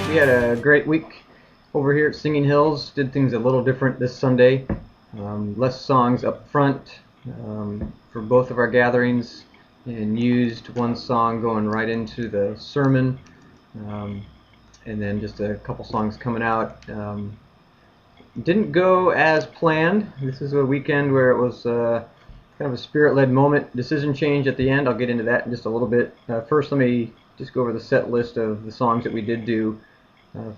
We had a great week over here at Singing Hills. Did things a little different this Sunday. Less songs up front for both of our gatherings, and used one song going right into the sermon, and then just a couple songs coming out. Didn't go as planned. This is a weekend where it was kind of a spirit-led moment, decision change at the end. I'll get into that in just a little bit. First, let me just go over the set list of the songs that we did do.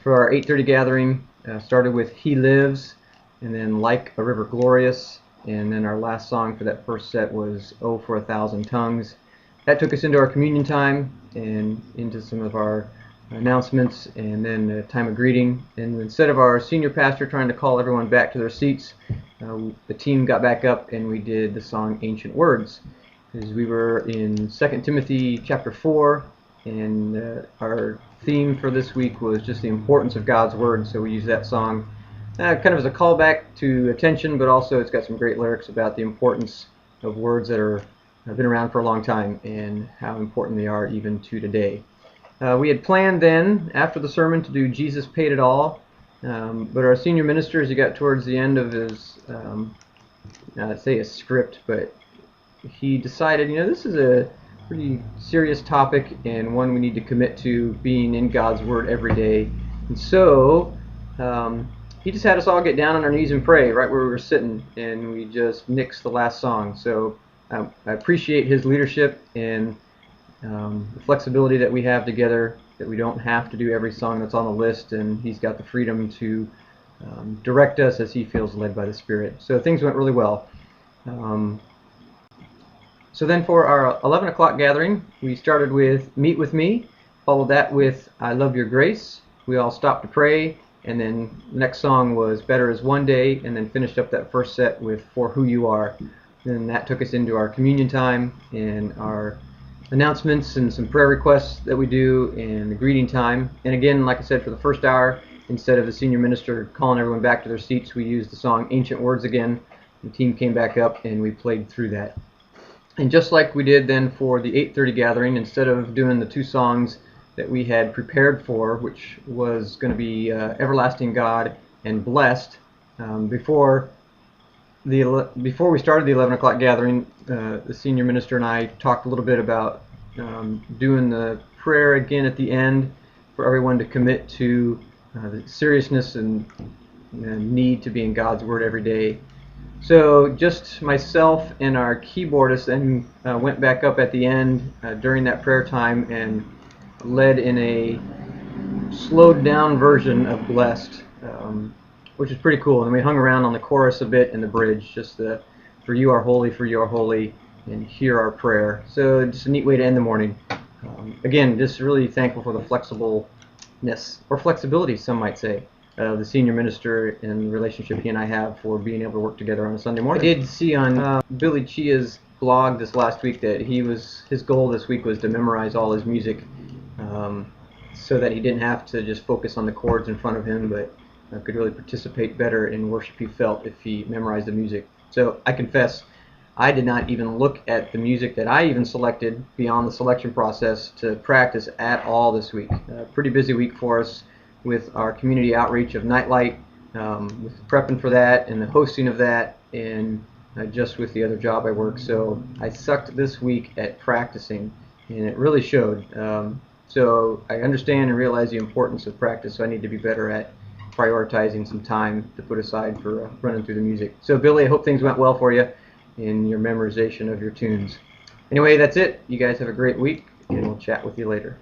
For our 8:30 gathering, started with He Lives, and then Like a River Glorious, and then our last song for that first set was Oh for a Thousand Tongues. That took us into our communion time and into some of our announcements, and then a time of greeting. And instead of our senior pastor trying to call everyone back to their seats, the team got back up and we did the song Ancient Words, because we were in 2 Timothy chapter 4, and our theme for this week was just the importance of God's Word, so we used that song kind of as a callback to attention, but also it's got some great lyrics about the importance of words that have been around for a long time and how important they are even to today. We had planned then, after the sermon, to do Jesus Paid It All, but our senior minister, as he got towards the end of his, I'd say a script, but he decided, this is a pretty serious topic and one we need to commit to being in God's Word every day. And so he just had us all get down on our knees and pray right where we were sitting, and we just nixed the last song. So I appreciate his leadership and the flexibility that we have together, that we don't have to do every song that's on the list, and he's got the freedom to direct us as he feels led by the Spirit. So things went really well. So then for our 11 o'clock gathering, we started with Meet With Me, followed that with I Love Your Grace. We all stopped to pray, and then the next song was Better Is One Day, and then finished up that first set with For Who You Are. Then that took us into our communion time and our announcements and some prayer requests that we do, and the greeting time. And again, like I said, for the first hour, instead of the senior minister calling everyone back to their seats, we used the song Ancient Words again. The team came back up and we played through that. And just like we did then for the 8:30 gathering, instead of doing the two songs that we had prepared for, which was going to be Everlasting God and Blessed, before we started the 11 o'clock gathering, the senior minister and I talked a little bit about doing the prayer again at the end for everyone to commit to the seriousness and need to be in God's Word every day. So just myself and our keyboardist then went back up at the end during that prayer time and led in a slowed down version of Blessed, which is pretty cool. And we hung around on the chorus a bit and the bridge, just the For You Are Holy, and Hear Our Prayer. So just a neat way to end the morning. Again, just really thankful for the flexibleness, or flexibility some might say, the senior minister and the relationship he and I have for being able to work together on a Sunday morning. I did see on Billy Chia's blog this last week that his goal this week was to memorize all his music, so that he didn't have to just focus on the chords in front of him, but could really participate better in worship he felt if he memorized the music. So I confess, I did not even look at the music that I even selected beyond the selection process to practice at all this week. Pretty busy week for us with our community outreach of Nightlight, with prepping for that and the hosting of that, and just with the other job I work. So I sucked this week at practicing, and it really showed. So I understand and realize the importance of practice, so I need to be better at prioritizing some time to put aside for running through the music. So Billy, I hope things went well for you in your memorization of your tunes. Anyway, that's it. You guys have a great week, and we'll chat with you later.